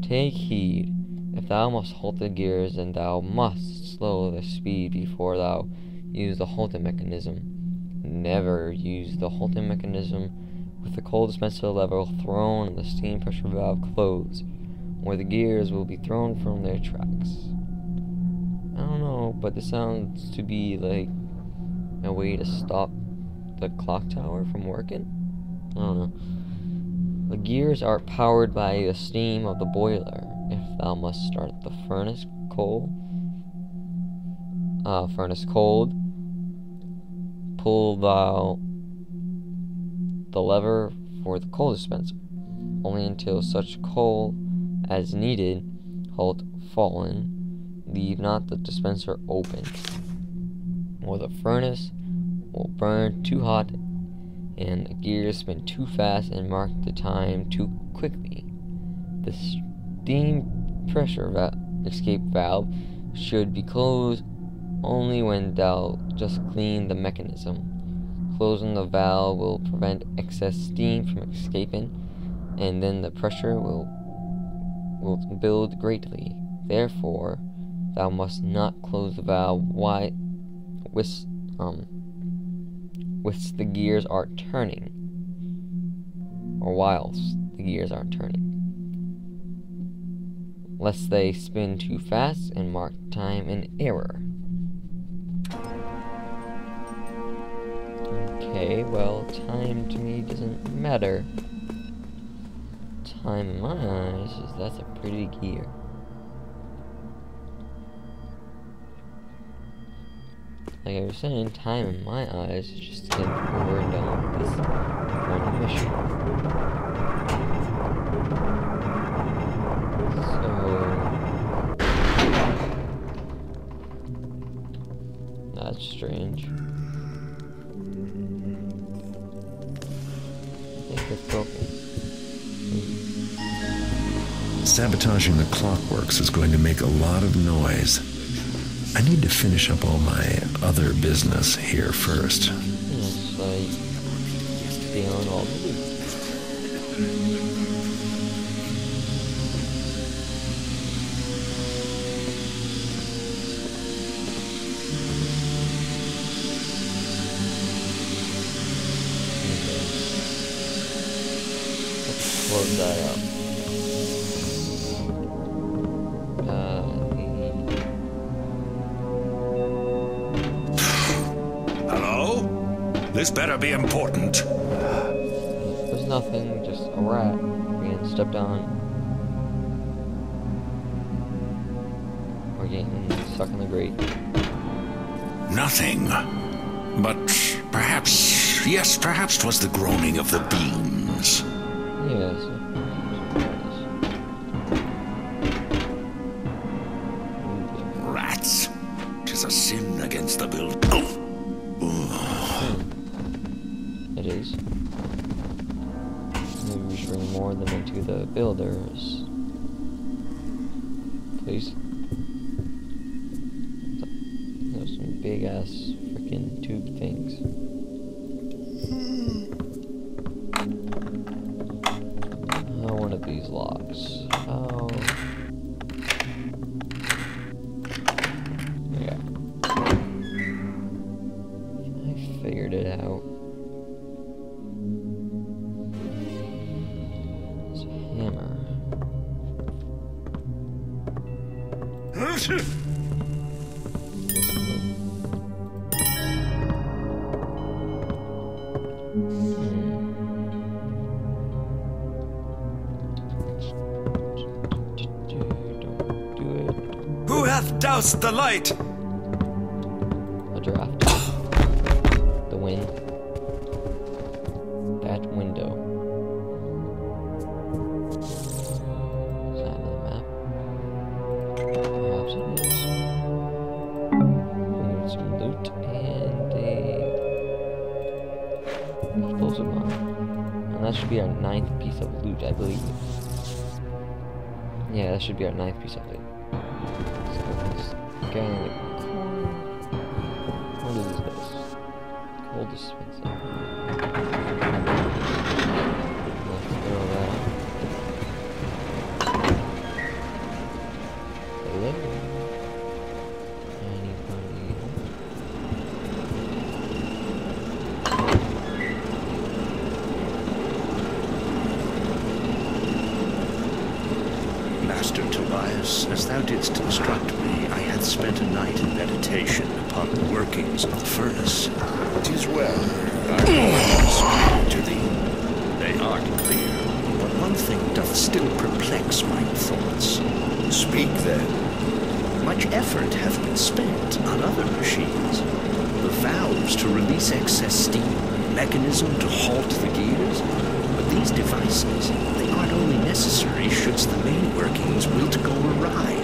Take heed. If thou must halt the gears, then thou must slow the speed before thou use the halting mechanism. Never use the halting mechanism with the coal dispenser lever thrown and the steam pressure valve closed, or the gears will be thrown from their tracks. I don't know, but this sounds to be like a way to stop the clock tower from working? I don't know. The gears are powered by the steam of the boiler. If thou must start the furnace cold, pull thou the lever for the coal dispenser, only until such coal as needed halt fallen. Leave not the dispenser open, or the furnace will burn too hot and the gears spin too fast and mark the time too quickly. The steam pressure escape valve should be closed only when thou just clean the mechanism. Closing the valve will prevent excess steam from escaping, and then the pressure will build greatly. Therefore, thou must not close the valve whilst the gears are turning, lest they spin too fast and mark time in error. Okay, well, time to me doesn't matter. Time in my eyes is that's a pretty gear. Like I was saying, time in my eyes is just to get over and done with this one mission. So that's strange. I think it's broken. Sabotaging the clockworks is going to make a lot of noise. I need to finish up all my other business here first. It's like stealing all the loot. Let's close that up. This better be important. There's nothing, just a rat being stepped on. Or getting stuck in the grate. Nothing. But perhaps, yes, perhaps 'twas the groaning of the beams. Yes. Rats. 'Tis a sin against the build. It is. Maybe we should bring more of them into the builders. Please. There's some big ass freaking tube things. Oh, one of these locks. Oh. Yeah. I figured it out. Who hath doused the light? A draft. The wind. That window. Is that on the map? Perhaps it is. And some loot and a explosive bomb. And that should be our 9th piece of loot, I believe. Yeah, that should be our 9th piece of loot. Guy in the corner. What is this? Coal dispenser. Let's throw that. Arrows, as thou didst instruct me, I had spent a night in meditation upon the workings of the furnace. 'Tis well. I will speak to thee. They art clear, but one thing doth still perplex my thoughts. Speak then. Much effort hath been spent on other machines. The valves to release excess steam, mechanism to halt the gears. But these devices, they aren't only necessary shouldst the main workings will to go awry.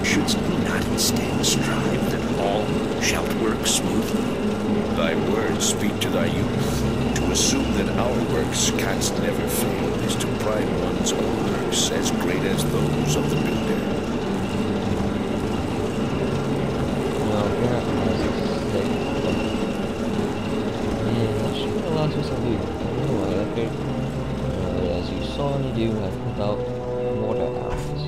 Shouldst we not instead strive that all shalt work smoothly? Thy words speak to thy youth. To assume that our works canst never fail is to pride one's own works as great as those of the builder. No, apparently that should be allowed to salute. Anyway, I figured, as you saw me do, I pulled out water arrows.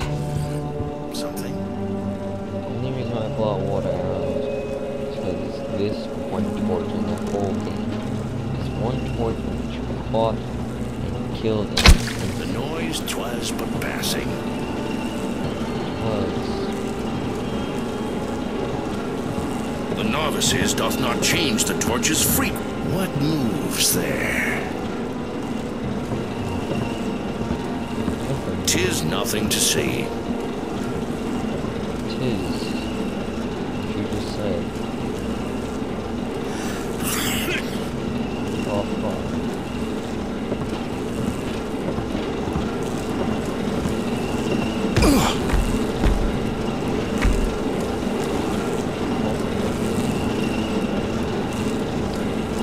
Something? The only reason why I pull out water arrows is because this one torch in the whole game is one torch which caught and killed him. The noise 'twas but passing. The novices doth not change the torches frequent. What moves there? 'Tis nothing to see. Tis, you just said. Oh, fuck.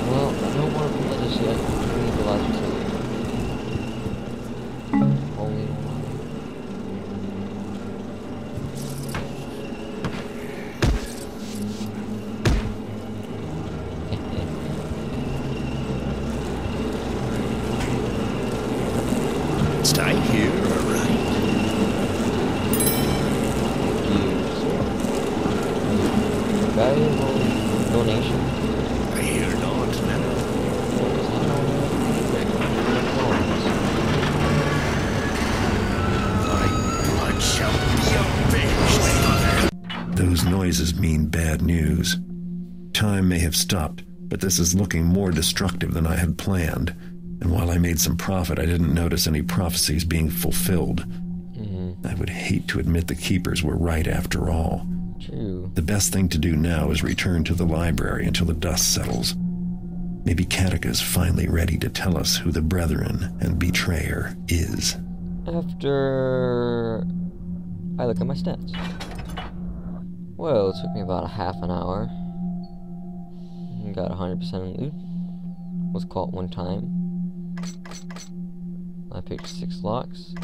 Well, I don't want to play this yet. I need the last two. Only one. Stay here, all right? Valuable donation. I hear not, Menno. Thy blood shall be avenged. Those noises mean bad news. Time may have stopped, but this is looking more destructive than I had planned. And while I made some profit, I didn't notice any prophecies being fulfilled. I would hate to admit the keepers were right after all. True. The best thing to do now is return to the library until the dust settles. Maybe Katika's finally ready to tell us who the Brethren and Betrayer is. After I look at my stats. Well, it took me about a half an hour. Got 100% loot. Was caught one time. I picked 6 locks.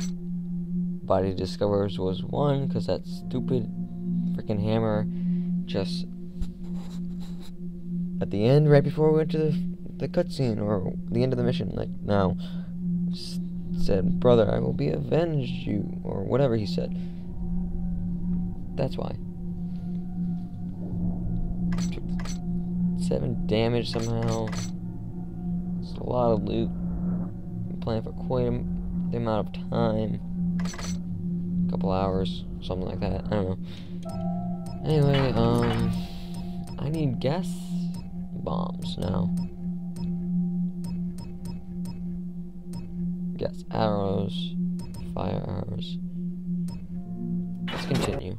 Body discoverers was 1, because that stupid freaking hammer just at the end, right before we went to the cutscene, or the end of the mission, like, now, said, "Brother, I will be avenged you," or whatever he said. That's why. Took 7 damage somehow. It's a lot of loot. Been playing for quite the amount of time. A couple hours, something like that. I don't know. Anyway, I need gas bombs now. Gas arrows, fire arrows. Let's continue.